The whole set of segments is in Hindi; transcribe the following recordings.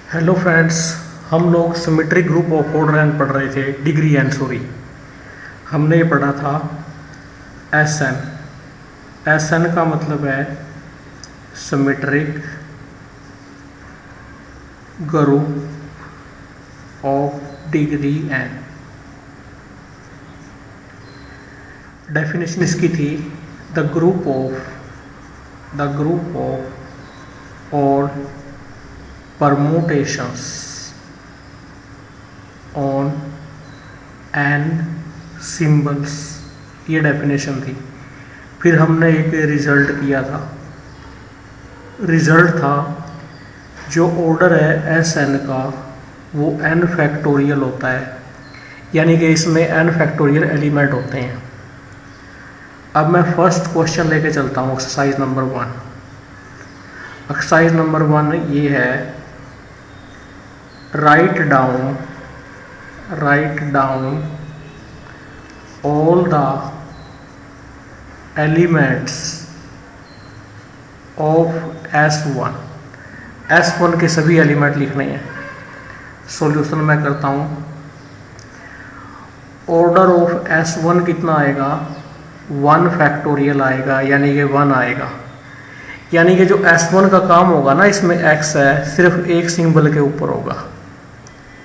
हेलो फ्रेंड्स, हम लोग symmetric group of order n पढ़ रहे थे डिग्री एन सॉरी। हमने ये पढ़ा था एस एन। एस एन का मतलब है symmetric group of degree n. Definition इसकी थी the group of all permutations on n symbols, ये डेफिनेशन थी। फिर हमने एक रिजल्ट किया था। रिजल्ट था जो ऑर्डर है एस एन का वो n फैक्टोरियल होता है, यानी कि इसमें n फैक्टोरियल एलिमेंट होते हैं। अब मैं फर्स्ट क्वेश्चन लेके चलता हूँ, एक्सरसाइज नंबर 1। एक्सरसाइज नंबर 1 ये है, write down all the elements of S1। S1 के सभी एलिमेंट लिखने हैं। सॉल्यूशन मैं करता हूँ। ऑर्डर ऑफ S1 कितना आएगा? 1 फैक्टोरियल आएगा, यानी कि 1 आएगा। यानी कि जो S1 का काम होगा ना, इसमें x है, सिर्फ एक सिंबल के ऊपर होगा।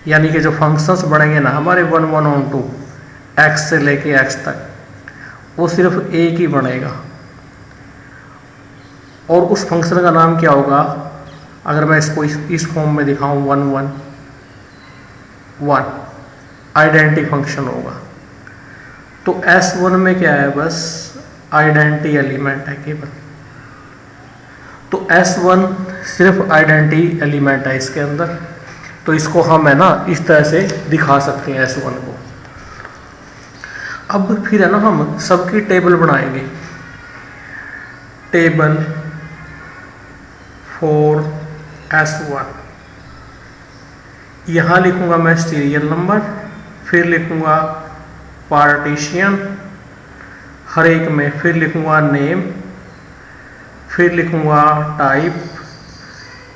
यानी कि जो फंक्शंस बनेंगे ना हमारे 1, 1 और 2, x से लेके x तक, वो सिर्फ एक ही बनेगा। और उस फंक्शन का नाम क्या होगा? अगर मैं इसको इस फॉर्म में दिखाऊं, 1, 1, 1 आइडेंटिटी फंक्शन होगा। तो S1 में क्या है? बस आइडेंटिटी एलिमेंट है केवल। तो S1 सिर्फ आइडेंटिटी एलिमेंट है इसके अंदर। तो इसको हम है ना इस तरह से दिखा सकते हैं S1 को। अब फिर है ना हम सबकी टेबल बनाएंगे। Table for S1। यहाँ लिखूंगा मैं सीरियल नंबर, फिर लिखूंगा पार्टीशन हर एक में, फिर लिखूंगा नेम, फिर लिखूंगा टाइप,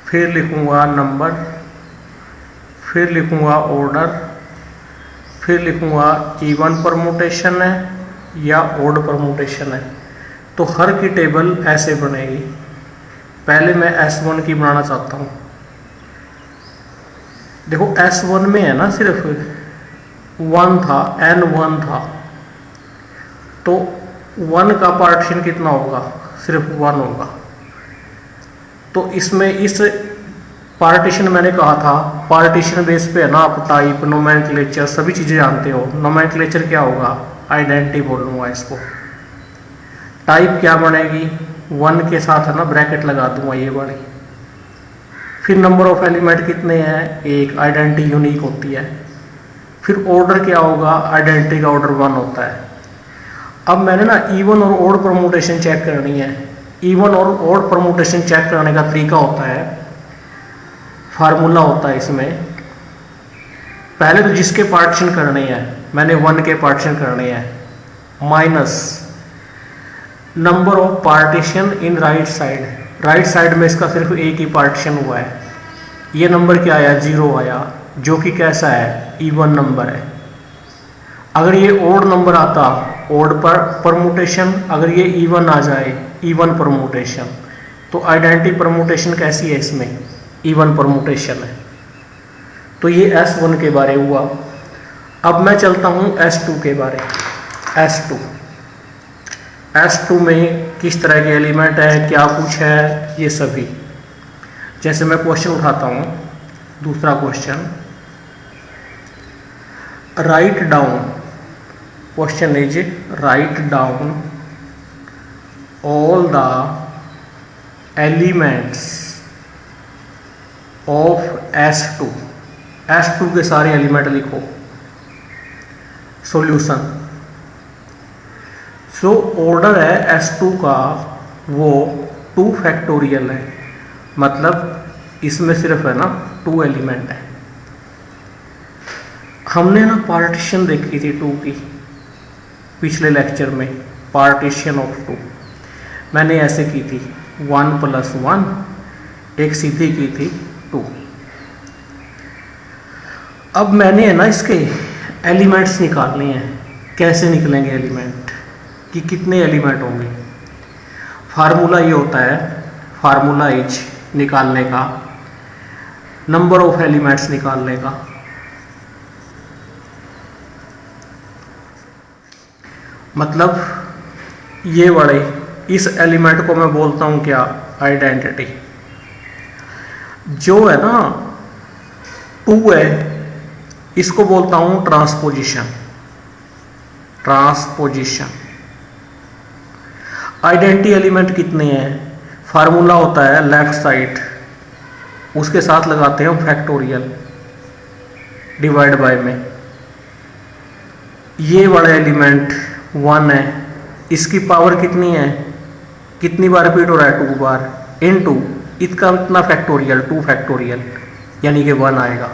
फिर लिखूंगा नंबर, फिर लिखूंगा ऑर्डर, फिर लिखूंगा इवन परमुटेशन है या ऑड परमुटेशन है। तो हर की टेबल ऐसे बनेगी। पहले मैं S1 की बनाना चाहता हूँ। देखो S1 में है ना सिर्फ 1 था, N1 था। तो 1 का पार्टीशन कितना होगा? सिर्फ 1 होगा। तो इसमें इस पार्टीशन मैंने कहा था, पार्टीशन बेस पे है ना आप टाइप, नोमेनक्लेचर सभी चीज़ें जानते हो। नोमेनक्लेचर क्या होगा? आइडेंटिटी बोलूँगा इसको। टाइप क्या बनेगी? 1 के साथ है ना ब्रैकेट लगा दूंगा ये वाली। फिर नंबर ऑफ एलिमेंट कितने हैं? 1, आइडेंटिटी यूनिक होती है। फिर ऑर्डर क्या होगा? आइडेंटिटी का ऑर्डर 1 होता है। अब मैंने ना इवन और ऑड परमुटेशन चेक करनी है। इवन और ऑड परमुटेशन चेक करने का तरीका होता है, फार्मूला होता है इसमें। पहले तो जिसके पार्टीशन करने हैं, मैंने 1 के पार्टीशन करने हैं, minus number of partition in right side. Right side में इसका सिर्फ एक ही पार्टीशन हुआ है। ये नंबर क्या आया? 0 आया, जो कि कैसा है? इवन नंबर है। अगर ये ऑड नंबर आता, ऑड पर परमुटेशन। अगर ये इवन आ जाए, इवन परमुटेशन। तो आइडेंटिटी परमुटेशन कैसी है? इसमें इवन परमुटेशन है। तो ये S1 के बारे हुआ। अब मैं चलता हूँ S2 के बारे। S2 में किस तरह के एलिमेंट है, क्या कुछ है, ये सभी। जैसे मैं क्वेश्चन उठाता हूँ, दूसरा question, write down. Question is write down all the elements of S2। S2 के सारे एलिमेंट लिखो। सॉल्यूशन। जो ऑर्डर है S2 का वो 2 फैक्टोरियल है, मतलब इसमें सिर्फ है ना 2 एलिमेंट है। हमने ना पार्टीशन देखी थी 2 की पिछले लेक्चर में। पार्टीशन ऑफ 2 मैंने ऐसे की थी, 1 + 1, एक सीधी की थी 2। अब मैंने है ना इसके एलिमेंट्स निकालने हैं। कैसे निकलेंगे एलिमेंट, कि कितने एलिमेंट होंगे। फार्मूला ये होता है, फार्मूला इज निकालने का, नंबर ऑफ एलिमेंट्स निकालने का। मतलब ये बड़े, इस एलिमेंट को मैं बोलता हूं क्या, आइडेंटिटी। जो है ना 2 है, इसको बोलता हूं ट्रांसपोजिशन। ट्रांसपोजिशन। आइडेंटिटी एलिमेंट कितने हैं, फार्मूला होता है लेफ्ट साइड, उसके साथ लगाते हैं फैक्टोरियल डिवाइड बाय में। ये वाला एलिमेंट 1 है, इसकी पावर कितनी है, कितनी बार रिपीट हो रहा है, 2 बार, इनटू इसका इतना फैक्टोरियल, 2 फैक्टोरियल, यानी कि 1 आएगा।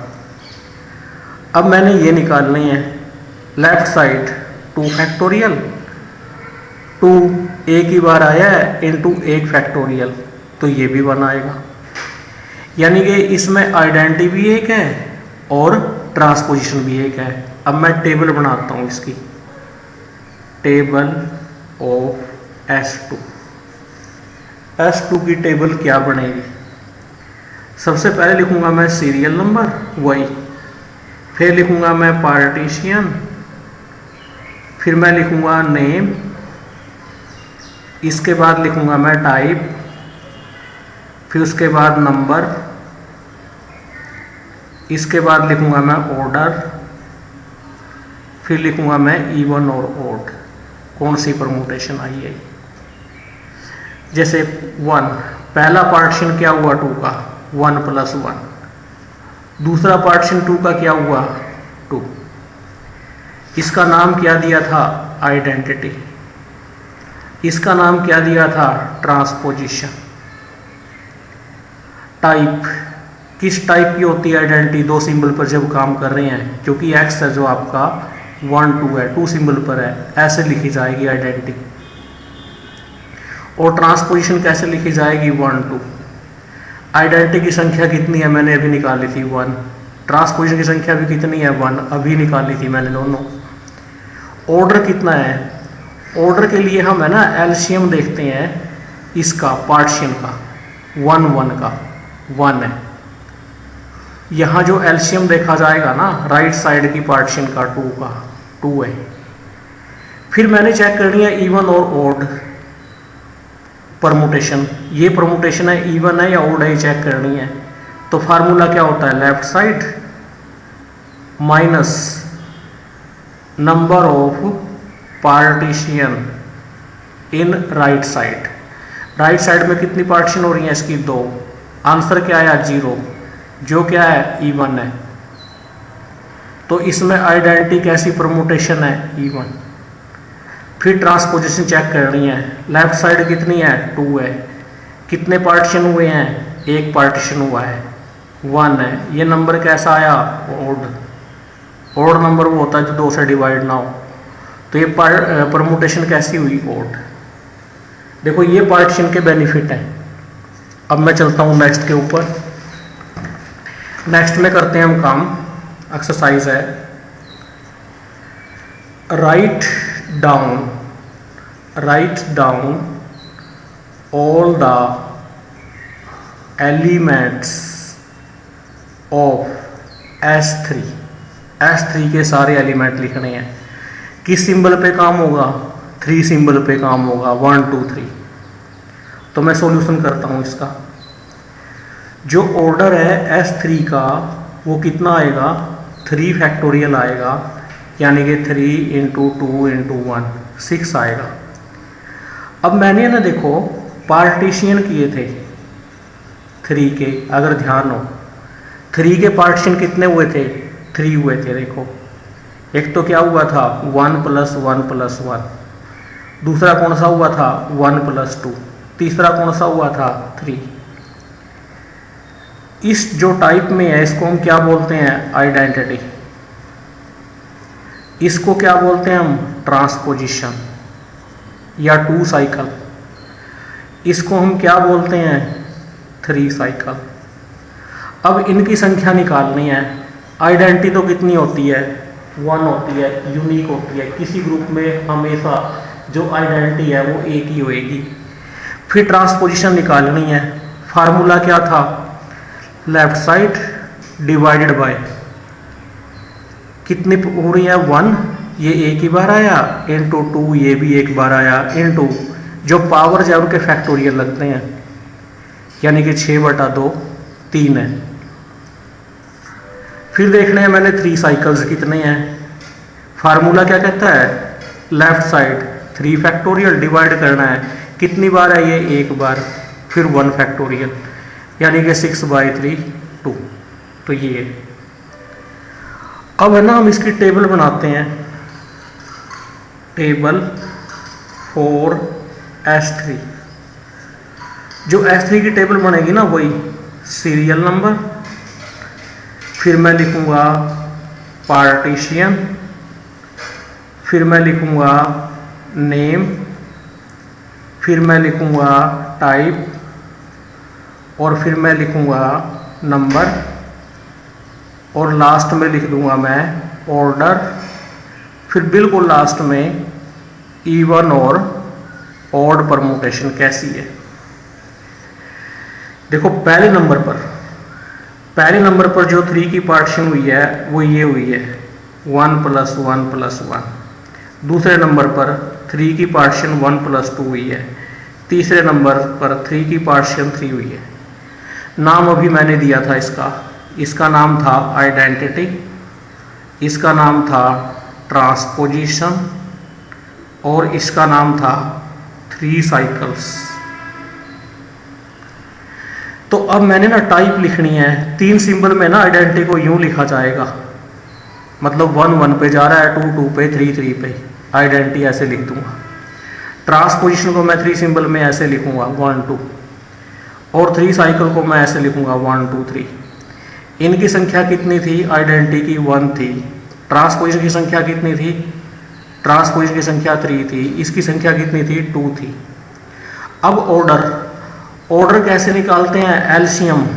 अब मैंने ये निकालने हैं लेफ्ट साइड 2 फैक्टोरियल, 2 एक ही बार आया है इनटू 1 फैक्टोरियल, तो ये भी 1 आएगा। यानी कि इसमें आइडेंटिटी भी एक है और ट्रांसपोजिशन भी एक है। अब मैं टेबल बनाता हूँ इसकी, टेबल ऑफ S2। S2 की टेबल क्या बनेगी, सबसे पहले लिखूंगा मैं सीरियल नंबर वही, फिर लिखूंगा मैं पार्टीशन, फिर मैं लिखूंगा नेम, इसके बाद लिखूंगा मैं टाइप, फिर उसके बाद नंबर, इसके बाद लिखूंगा मैं ऑर्डर, फिर लिखूंगा मैं इवन और ऑड, कौन सी परमुटेशन आई है। जैसे 1, पहला पार्टीशन क्या हुआ 2 का, 1 + 1, दूसरा पार्टीशन 2 का क्या हुआ 2। इसका नाम क्या दिया था, आइडेंटिटी, इसका नाम क्या दिया था, ट्रांसपोजिशन। टाइप, किस टाइप की होती है आइडेंटिटी, 2 सिंबल पर जब काम कर रहे हैं, क्योंकि x है जो आपका 1 2 है, 2 सिंबल पर है, ऐसे लिखी जाएगी आइडेंटिटी। और ट्रांसपोजिशन कैसे लिखी जाएगी, 1 2। आइडेंटिटी की संख्या कितनी है, मैंने अभी निकाली थी 1, ट्रांसपोजिशन की संख्या भी कितनी है 1, अभी निकाली थी मैंने दोनों। ऑर्डर कितना है, ऑर्डर के लिए हम है ना एलसीएम देखते हैं इसका, पार्टीशन का, 1 1 का 1 है। यहाँ जो एलसीएम देखा जाएगा ना राइट साइड की पार्टीशन का 2 का 2 है। फिर मैंने चेक करनी है इवन और ऑड परमुटेशन, ये परमुटेशन है इवन है या ऑड है, चेक करनी है। तो फार्मूला क्या होता है, left side minus number of partition in right side. Right side में कितनी पार्टीशन हो रही है इसकी, 2। आंसर क्या आया 0, जो क्या है इवन है। तो इसमें आइडेंटिटी कैसी परमुटेशन है, इवन। फिर ट्रांसपोजिशन चेक करनी है, लेफ्ट साइड कितनी है 2 है, कितने पार्टीशन हुए हैं, 1 पार्टीशन हुआ है, 1 है। ये नंबर कैसा आया, ऑड। ऑड नंबर वो होता है जो 2 से डिवाइड ना हो, तो ये परमुटेशन कैसी हुई, ऑड। देखो ये पार्टीशन के बेनिफिट हैं। अब मैं चलता हूँ नेक्स्ट के ऊपर। नेक्स्ट में करते हैं हम काम, एक्सरसाइज है, write down all the elements of S3 के सारे एलिमेंट लिखने हैं। किस सिंबल पे काम होगा, 3 सिंबल पे काम होगा, 1 2 3। तो मैं सॉल्यूशन करता हूँ इसका। जो ऑर्डर है S3 का वो कितना आएगा, 3 फैक्टोरियल आएगा, यानी कि 3 × 2 × 1 6 आएगा। अब मैंने ना देखो पार्टीशन किए थे 3 के, अगर ध्यान हो 3 के पार्टीशन कितने हुए थे, 3 हुए थे। देखो एक तो क्या हुआ था 1 + 1 + 1, दूसरा कौन सा हुआ था 1 + 2, तीसरा कौन सा हुआ था 3। इस जो टाइप में है इसको हम क्या बोलते हैं, आइडेंटिटी। इसको क्या बोलते हैं हम, ट्रांसपोजिशन या 2 साइकिल। इसको हम क्या बोलते हैं, 3 साइकिल। अब इनकी संख्या निकालनी है, आइडेंटिटी तो कितनी होती है, 1 होती है, यूनिक होती है। किसी ग्रुप में हमेशा जो आइडेंटिटी है वो एक ही होएगी। फिर ट्रांसपोजिशन निकालनी है। फार्मूला क्या था, लेफ्ट साइड डिवाइडेड बाय कितनी हो रही है 1, ये एक ही बार आया, इनटू 2 ये भी एक बार आया, इनटू जो पावर्स है उनके फैक्टोरियल लगते हैं, यानी कि 6/2 3 है। फिर देखने हैं मैंने 3 साइकिल्स कितने हैं। फार्मूला क्या कहता है, लेफ्ट साइड 3 फैक्टोरियल डिवाइड करना है, कितनी बार है ये, एक बार, फिर 1 फैक्टोरियल, यानी कि 6/3 2। तो ये है। अब है ना हम इसकी टेबल बनाते हैं, टेबल फॉर S3। जो S3 की टेबल बनेगी ना वही सीरियल नंबर, फिर मैं लिखूंगा पार्टीशन, फिर मैं लिखूंगा नेम, फिर मैं लिखूंगा टाइप, और फिर मैं लिखूंगा नंबर, और लास्ट में लिख दूंगा मैं ऑर्डर। फिर बिल्कुल लास्ट में इवन और ऑड परमुटेशन कैसी है। देखो पहले नंबर पर जो 3 की पार्टीशन हुई है वो ये हुई है 1 + 1 + 1। दूसरे नंबर पर 3 की पार्टीशन 1 + 2 हुई है। तीसरे नंबर पर 3 की पार्टीशन 3 हुई है। नाम अभी मैंने दिया था इसका नाम था आइडेंटिटी, इसका नाम था ट्रांसपोजिशन, और इसका नाम था 3 साइकिल्स। तो अब मैंने ना टाइप लिखनी है। 3 सिंबल में ना आइडेंटिटी को यूं लिखा जाएगा, मतलब 1 1 पे जा रहा है, 2 2 पे, 3 3 पे, आइडेंटिटी ऐसे लिख दूंगा। ट्रांसपोजिशन को मैं 3 सिंबल में ऐसे लिखूंगा 1 2, और 3 साइकिल को मैं ऐसे लिखूंगा 1 2 3। इनकी संख्या कितनी थी, आइडेंटिटी की 1 थी। ट्रांसपोजिशन की संख्या कितनी थी, ट्रांसपोजिशन की संख्या 3 थी। इसकी संख्या कितनी थी, 2 थी। अब ऑर्डर कैसे निकालते हैं, एलसीएम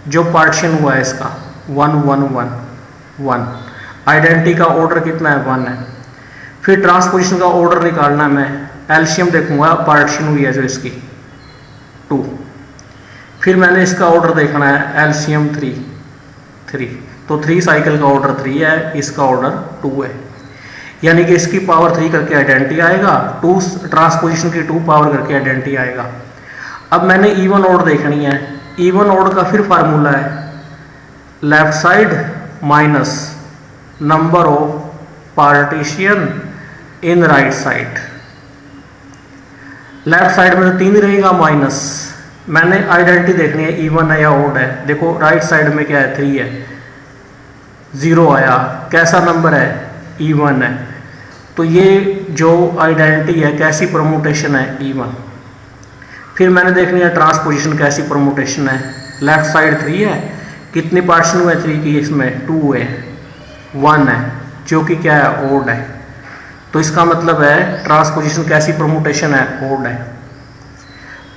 जो पार्टीशन हुआ है इसका 1 1 1 1, आइडेंटिटी का ऑर्डर कितना है, 1 है। फिर ट्रांसपोजिशन का ऑर्डर निकालना है, मैं एलसीएम देखूंगा पार्टीशन हुई है जो इसकी 2। फिर मैंने इसका ऑर्डर देखना है एलसीएम 3 3, तो 3 साइकिल का ऑर्डर 3 है, इसका ऑर्डर 2 है, यानी कि इसकी पावर 3 करके आइडेंटिटी आएगा, 2 ट्रांसपोजिशन की 2 पावर करके आइडेंटिटी आएगा। अब मैंने इवन ऑड देखनी है। इवन ऑड का फिर फार्मूला है left side minus number of partition in right side. Left side में तो 3 रहेगा माइनस, मैंने आइडेंटिटी देखनी है इवन है या ऑड है। देखो राइट साइड में क्या है, 3 है, 0 आया, कैसा नंबर है, इवन है। तो ये जो आइडेंटिटी है कैसी परमुटेशन है, इवन। फिर मैंने देखनी है ट्रांसपोजिशन कैसी परमुटेशन है। लेफ्ट साइड 3 है, कितनी पार्टीशन हुए 3 की, इसमें 2 है, 1 है, जो कि क्या है, ऑड है। तो इसका मतलब है ट्रांसपोजिशन कैसी परमुटेशन है, ऑड है।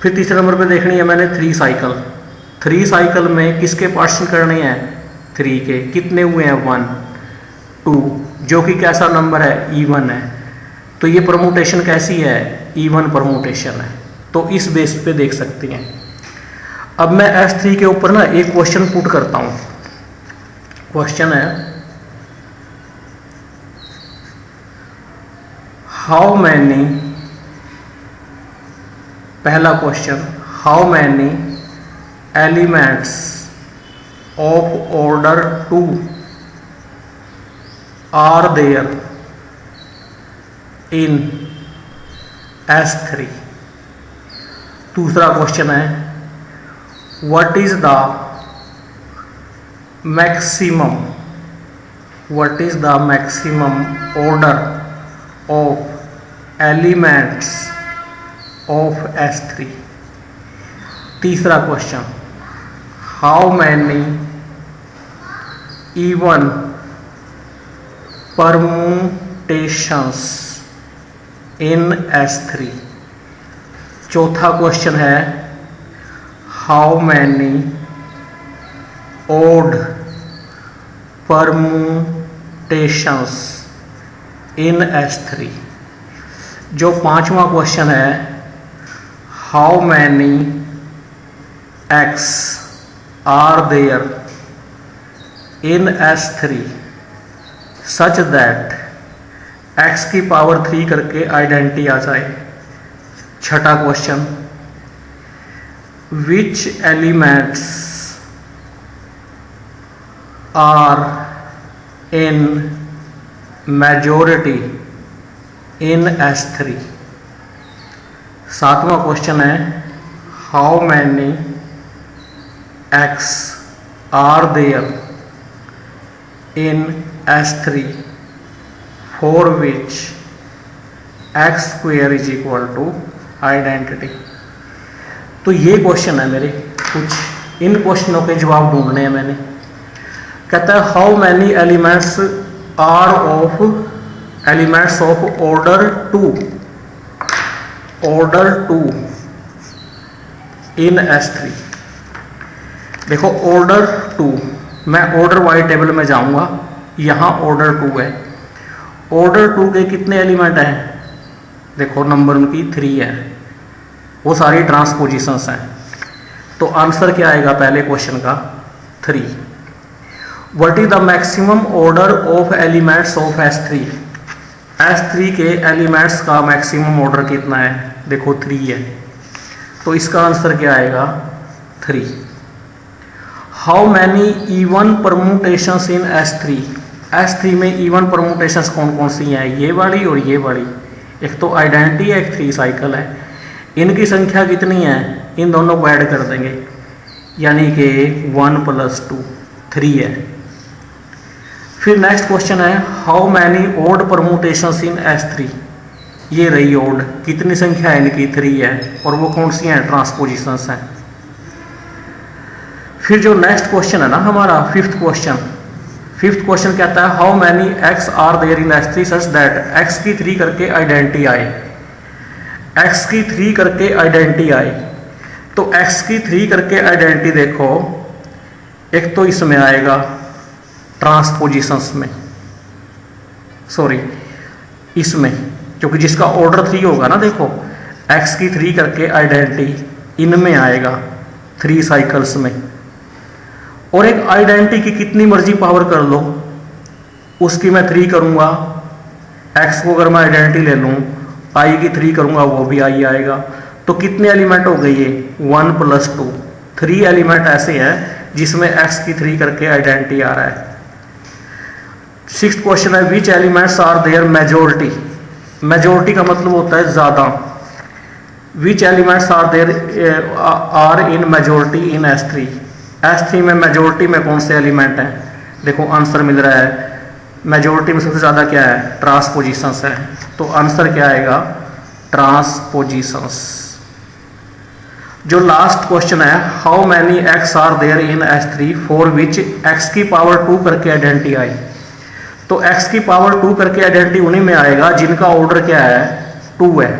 फिर तीसरे नंबर पे देखनी है मैंने 3 साइकिल। 3 साइकिल में किसके पार्टीशन करने हैं, 3 के, कितने हुए हैं, 1 2, जो कि कैसा नंबर है, इवन है। तो ये परमुटेशन कैसी है, इवन परमुटेशन है। तो इस बेस पे देख सकते हैं। अब मैं S3 के ऊपर ना एक क्वेश्चन पुट करता हूं। क्वेश्चन है हाउ मैनी, पहला question, how many elements of order 2 are there in S3। दूसरा क्वेश्चन है what is the maximum order of elements of S3। तीसरा question how many even permutations in S3। चौथा क्वेश्चन है how many odd permutations in S3। जो 5वां क्वेश्चन है, how many x are there in S3 such that x की पावर 3 करके आइडेंटिटी आ जाए। 6ठा question, which elements are in majority in S3। 7वां क्वेश्चन है, how many x are there in S3 for which x square is equal to identity. तो ये क्वेश्चन है मेरे, कुछ इन क्वेश्चनों के जवाब ढूंढने हैं मैंने। कहता है how many elements are of elements of order 2 in S3। देखो ऑर्डर 2, मैं ऑर्डर वाइज टेबल में जाऊंगा, यहां ऑर्डर 2 है। ऑर्डर 2 के कितने एलिमेंट हैं? देखो नंबर उनकी 3 है, वो सारी ट्रांसपोजिशंस हैं। तो आंसर क्या आएगा पहले क्वेश्चन का? 3। What is the maximum order of elements of S3? S3 के एलिमेंट्स का मैक्सिमम ऑर्डर कितना है? देखो 3 है, तो इसका आंसर क्या आएगा? 3। How many even permutations in S3? S3 में इवन परम्यूटेशंस कौन कौन सी हैं? ये वाली और ये वाली। एक तो आइडेंटिटी है, एक 3 साइकिल है। इनकी संख्या कितनी है? इन दोनों को ऐड कर देंगे, यानी कि 1 + 2 3 है। फिर नेक्स्ट क्वेश्चन है, how many odd permutations in S3? ये रही ओड, कितनी संख्या है इनकी? 3 है, और वो कौन सी हैं? ट्रांसपोजिशंस हैं। फिर जो नेक्स्ट क्वेश्चन है ना हमारा, फिफ्थ क्वेश्चन कहता है, how many x are there in S3 such that x की 3 करके आइडेंटिटी आए। एक्स की 3 करके आइडेंटिटी आए, तो एक्स की 3 करके आइडेंटिटी देखो, एक तो इसमें आएगा ट्रांसपोजिशंस में, सॉरी इसमें, क्योंकि जिसका ऑर्डर 3 होगा ना, देखो एक्स की 3 करके आइडेंटिटी इनमें आएगा 3 साइकिल्स में। और एक आइडेंटिटी की कितनी मर्जी पावर कर लो, उसकी मैं 3 करूंगा। एक्स को अगर मैं आइडेंटिटी ले लूं, आई की 3 करूंगा, वो भी आई आएगा। तो कितने एलिमेंट हो गए ये? 1 + 2 3 एलिमेंट ऐसे हैं जिसमें एक्स की 3 करके आइडेंटिटी आ रहा है। 6th क्वेश्चन है, which elements are there majority? Majority का मतलब होता है ज्यादा। Which elements are there are in majority in S3? S3 में मेजॉरिटी में कौन से एलिमेंट हैं? देखो आंसर मिल रहा है, मेजॉरिटी में सबसे ज्यादा क्या है? ट्रांसपोजिशंस है। तो आंसर क्या आएगा? ट्रांसपोजिशंस। जो लास्ट क्वेश्चन है, how many x are there in S3 for which x की पावर 2 करके आइडेंटिटी आई? तो एक्स की पावर 2 करके आइडेंटिटी उन्हीं में आएगा जिनका ऑर्डर क्या है? 2 है।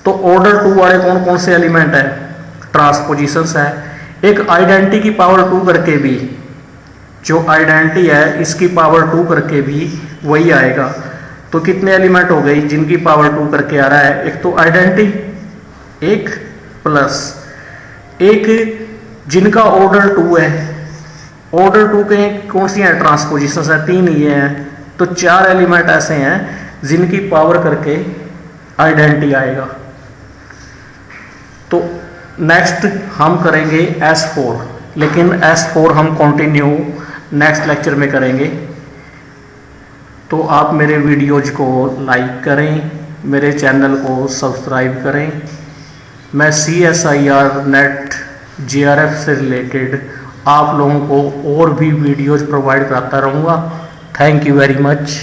तो ऑर्डर 2 वाले कौन कौन से एलिमेंट है? ट्रांसपोजिशंस है। एक आइडेंटिटी की पावर 2 करके भी, जो आइडेंटिटी है इसकी पावर 2 करके भी वही आएगा। तो कितने एलिमेंट हो गई जिनकी पावर 2 करके आ रहा है? एक तो आइडेंटिटी, एक प्लस एक जिनका ऑर्डर 2 है। ऑर्डर 2 के कौन सी हैं? ट्रांसपोजिशंस है, 3 ही हैं। तो 4 एलिमेंट ऐसे हैं जिनकी पावर करके आइडेंटिटी आएगा। तो नेक्स्ट हम करेंगे S4, लेकिन S4 हम कंटिन्यू नेक्स्ट लेक्चर में करेंगे। तो आप मेरे वीडियोज को लाइक करें, मेरे चैनल को सब्सक्राइब करें। मैं CSIR नेट JRF से रिलेटेड आप लोगों को और भी वीडियोज प्रोवाइड कराता रहूँगा। Thank you very much.